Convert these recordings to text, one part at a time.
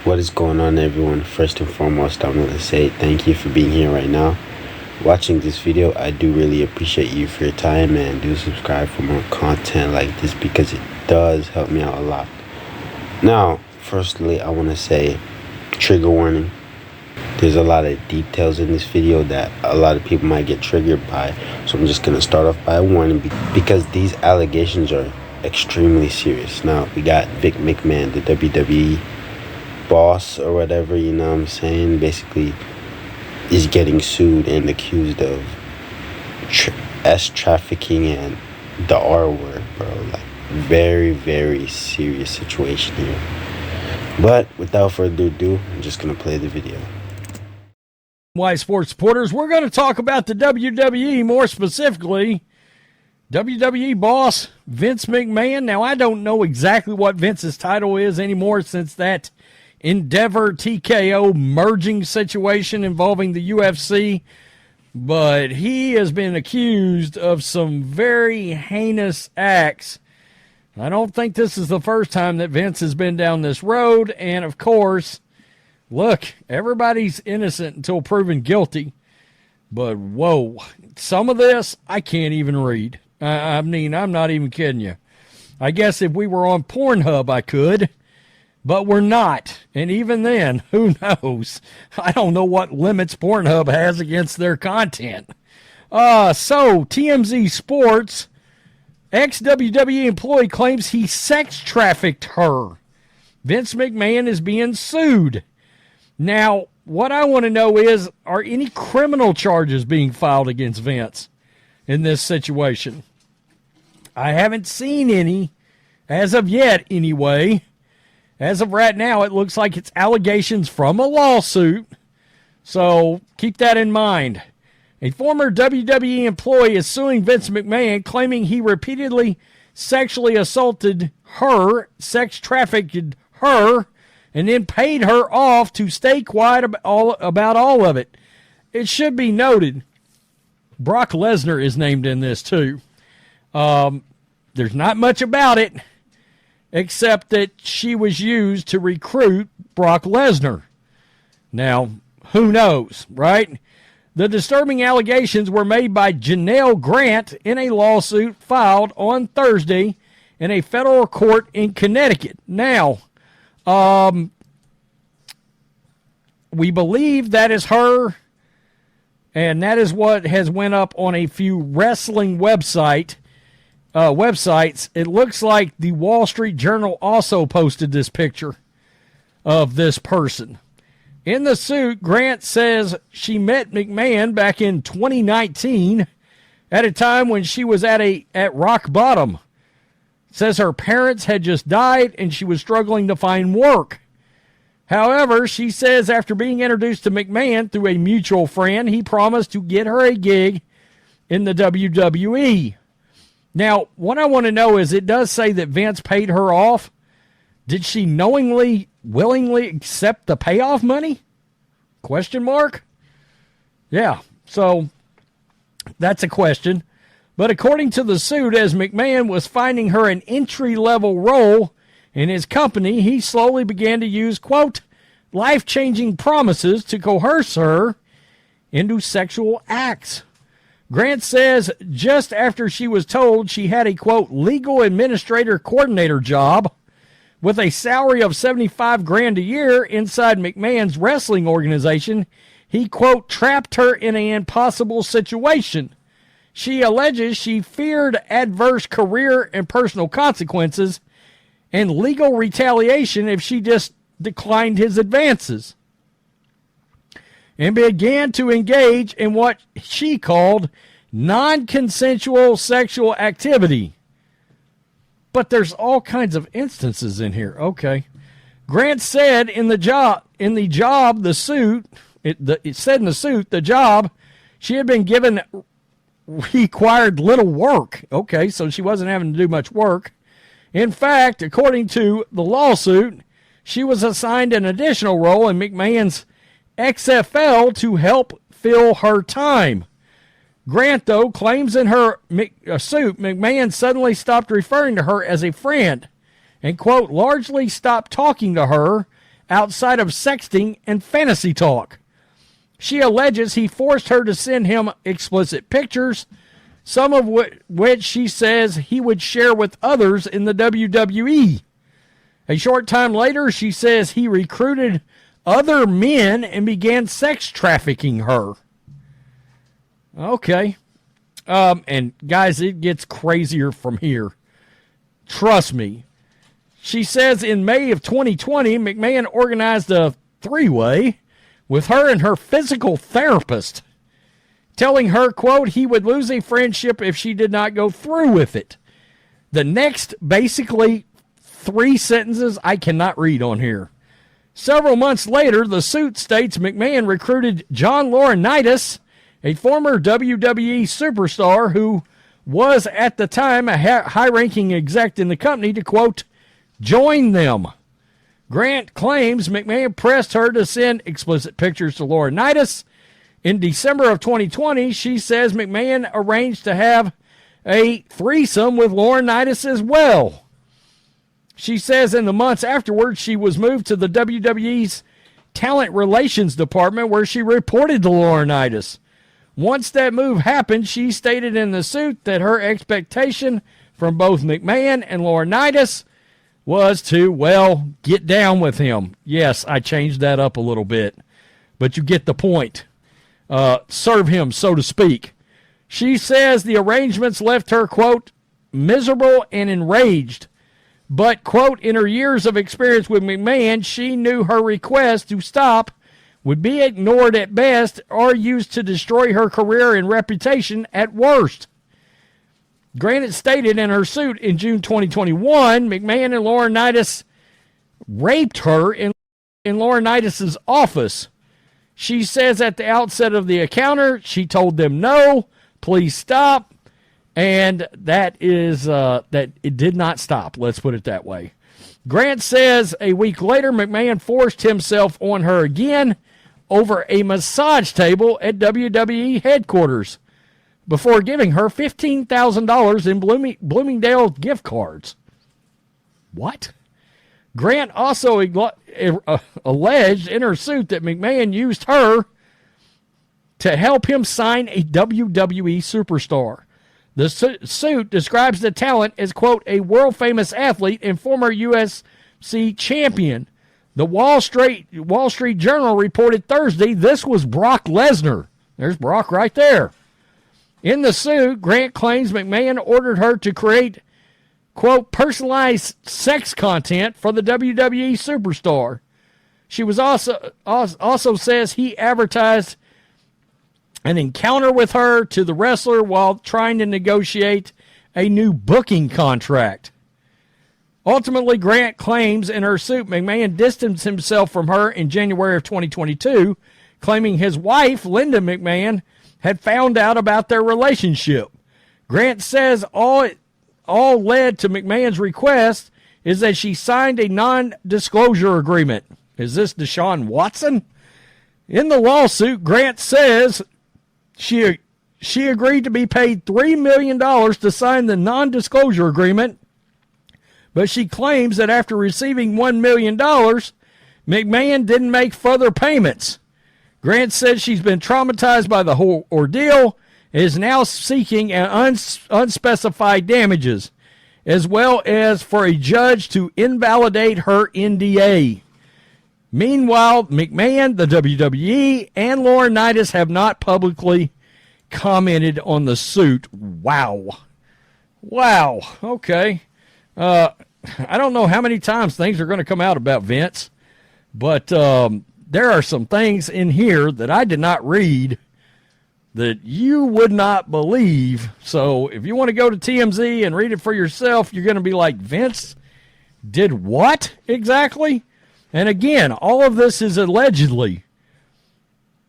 What is going on, everyone? First and foremost, I'm going to say thank you for being here right now. Watching this video, I do really appreciate you for your time, and do subscribe for more content like this because it does help me out a lot. Now, firstly, I want to say trigger warning. There's a lot of details in this video that a lot of people might get triggered by, so I'm just going to start off by a warning because these allegations are extremely serious. Now, we got Vic McMahon, the WWE boss or whatever, you know what I'm saying, basically is getting sued and accused of trafficking and the R word, bro. Like, very, very serious situation here. But without further ado, I'm just going to play the video. Y Sports supporters, we're going to talk about the WWE, more specifically WWE boss Vince McMahon. Now, I don't know exactly what Vince's title is anymore since that Endeavor TKO merging situation involving the UFC, but he has been accused of some very heinous acts. I don't think this is the first time that Vince has been down this road, and of course, look, everybody's innocent until proven guilty, but whoa, some of this I can't even read. I mean, I'm not even kidding you. I guess if we were on Pornhub, I could. But we're not, and even then, who knows? I don't know what limits Pornhub has against their content. So, TMZ Sports, ex-WWE employee claims he sex trafficked her. Vince McMahon is being sued. Now, what I want to know is, are any criminal charges being filed against Vince in this situation? I haven't seen any, as of yet anyway. As of right now, it looks like it's allegations from a lawsuit, so keep that in mind. A former WWE employee is suing Vince McMahon, claiming he repeatedly sexually assaulted her, sex trafficked her, and then paid her off to stay quiet about all of it. It should be noted, Brock Lesnar is named in this too. There's not much about it, except that she was used to recruit Brock Lesnar. Now, who knows, right? The disturbing allegations were made by Janelle Grant in a lawsuit filed on Thursday in a federal court in Connecticut. Now, we believe that is her, and that is what has went up on a few wrestling websites. It looks like the Wall Street Journal also posted this picture of this person. In the suit, Grant says she met McMahon back in 2019 at a time when she was at rock bottom. Says her parents had just died and she was struggling to find work. However, she says after being introduced to McMahon through a mutual friend, he promised to get her a gig in the WWE. Now, what I want to know is, it does say that Vince paid her off. Did she knowingly, willingly accept the payoff money? Question mark? Yeah, so that's a question. But according to the suit, as McMahon was finding her an entry-level role in his company, he slowly began to use, quote, life-changing promises to coerce her into sexual acts. Grant says just after she was told she had a, quote, legal administrator coordinator job with a salary of $75,000 a year inside McMahon's wrestling organization, he, quote, trapped her in an impossible situation. She alleges she feared adverse career and personal consequences and legal retaliation if she just declined his advances, and began to engage in what she called non-consensual sexual activity. But there's all kinds of instances in here. Okay. Grant said it said in the suit, the job she had been given required little work. Okay, so she wasn't having to do much work. In fact, according to the lawsuit, she was assigned an additional role in McMahon's XFL to help fill her time. Grant, though, claims in her suit McMahon suddenly stopped referring to her as a friend and, quote, largely stopped talking to her outside of sexting and fantasy talk. She alleges he forced her to send him explicit pictures, some of which she says he would share with others in the WWE. A short time later, she says he recruited other men and began sex trafficking her. Okay. And guys, it gets crazier from here. Trust me. She says in May of 2020, McMahon organized a three-way with her and her physical therapist, telling her, quote, he would lose a friendship if she did not go through with it. The next, basically, 3 sentences I cannot read on here. Several months later, the suit states McMahon recruited John Laurinaitis, a former WWE superstar who was at the time a high-ranking exec in the company, to, quote, join them. Grant claims McMahon pressed her to send explicit pictures to Laurinaitis. In December of 2020, she says McMahon arranged to have a threesome with Laurinaitis as well. She says in the months afterwards, she was moved to the WWE's Talent Relations Department, where she reported to Laurinaitis. Once that move happened, she stated in the suit that her expectation from both McMahon and Laurinaitis was to, well, get down with him. Yes, I changed that up a little bit, but you get the point. Serve him, so to speak. She says the arrangements left her, quote, miserable and enraged. But, quote, in her years of experience with McMahon, she knew her request to stop would be ignored at best or used to destroy her career and reputation at worst. Granted stated in her suit in June 2021, McMahon and Laurinaitis raped her in Laurinaitis' office. She says at the outset of the encounter, she told them no, please stop, and that is that it did not stop. Let's put it that way. Grant says a week later, McMahon forced himself on her again over a massage table at WWE headquarters before giving her $15,000 in Bloomingdale gift cards. What? Grant also alleged in her suit that McMahon used her to help him sign a WWE superstar. The suit describes the talent as, quote, a world-famous athlete and former UFC champion. The Wall Street Journal reported Thursday this was Brock Lesnar. There's Brock right there. In the suit, Grant claims McMahon ordered her to create, quote, personalized sex content for the WWE superstar. She was also says he advertised an encounter with her to the wrestler while trying to negotiate a new booking contract. Ultimately, Grant claims in her suit McMahon distanced himself from her in January of 2022, claiming his wife, Linda McMahon, had found out about their relationship. Grant says all led to McMahon's request is that she signed a non-disclosure agreement. Is this Deshaun Watson? In the lawsuit, Grant says she agreed to be paid $3 million to sign the non-disclosure agreement, but she claims that after receiving $1 million, McMahon didn't make further payments. Grant says she's been traumatized by the whole ordeal and is now seeking an unspecified damages, as well as for a judge to invalidate her NDA. Meanwhile, McMahon, the WWE, and Laurinaitis have not publicly commented on the suit. Wow. Okay. I don't know how many times things are going to come out about Vince, but there are some things in here that I did not read that you would not believe. So if you want to go to TMZ and read it for yourself, you're going to be like, Vince did what exactly? And again, all of this is allegedly.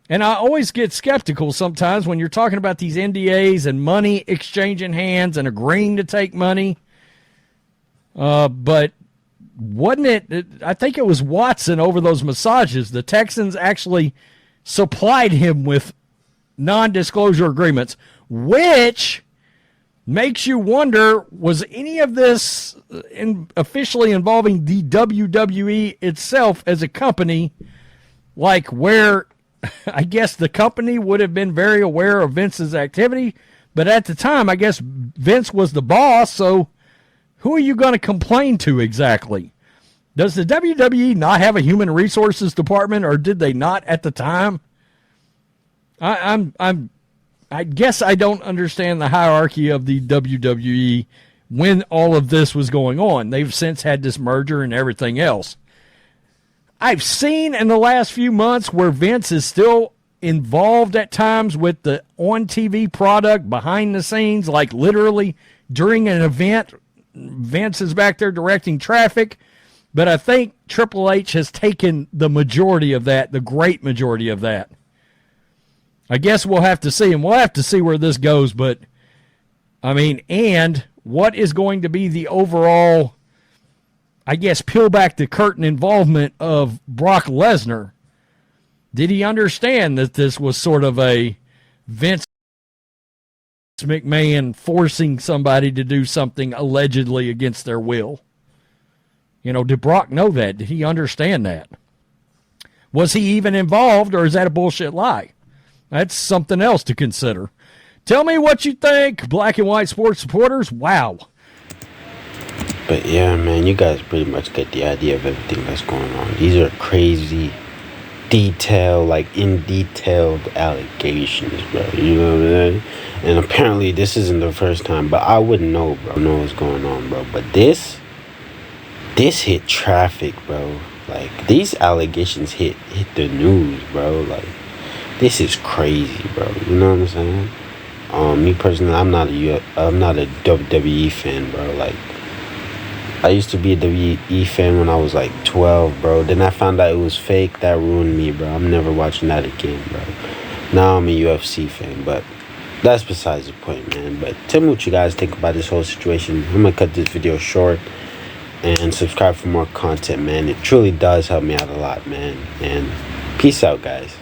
And I always get skeptical sometimes when you're talking about these NDAs and money exchanging hands and agreeing to take money. But wasn't it, I think it was Watson over those massages. The Texans actually supplied him with non-disclosure agreements, which makes you wonder, was any of this officially involving the WWE itself as a company, like where I guess the company would have been very aware of Vince's activity, but at the time, I guess Vince was the boss, so who are you going to complain to exactly? Does the WWE not have a human resources department, or did they not at the time? I guess I don't understand the hierarchy of the WWE when all of this was going on. They've since had this merger and everything else. I've seen in the last few months where Vince is still involved at times with the on-TV product behind the scenes, like literally during an event, Vince is back there directing traffic. But I think Triple H has taken the majority of that, the great majority of that. I guess we'll have to see, and we'll have to see where this goes. But, I mean, and what is going to be the overall, I guess, peel back the curtain involvement of Brock Lesnar? Did he understand that this was sort of a Vince McMahon forcing somebody to do something allegedly against their will? You know, did Brock know that? Did he understand that? Was he even involved, or is that a bullshit lie? That's something else to consider. Tell me what you think, black and white sports supporters. Wow. But yeah, man, you guys pretty much get the idea of everything that's going on. These are crazy, in detailed allegations, bro. You know what I mean? And apparently this isn't the first time, but I wouldn't know, bro. I don't know what's going on, bro. But this hit traffic, bro. Like, these allegations hit the news, bro. Like, this is crazy, bro. You know what I'm saying? Me personally, I'm not a WWE fan, bro. Like, I used to be a WWE fan when I was like 12, bro. Then I found out it was fake. That ruined me, bro. I'm never watching that again, bro. Now I'm a UFC fan, but that's besides the point, man. But tell me what you guys think about this whole situation. I'm gonna cut this video short and subscribe for more content, man. It truly does help me out a lot, man. And peace out, guys.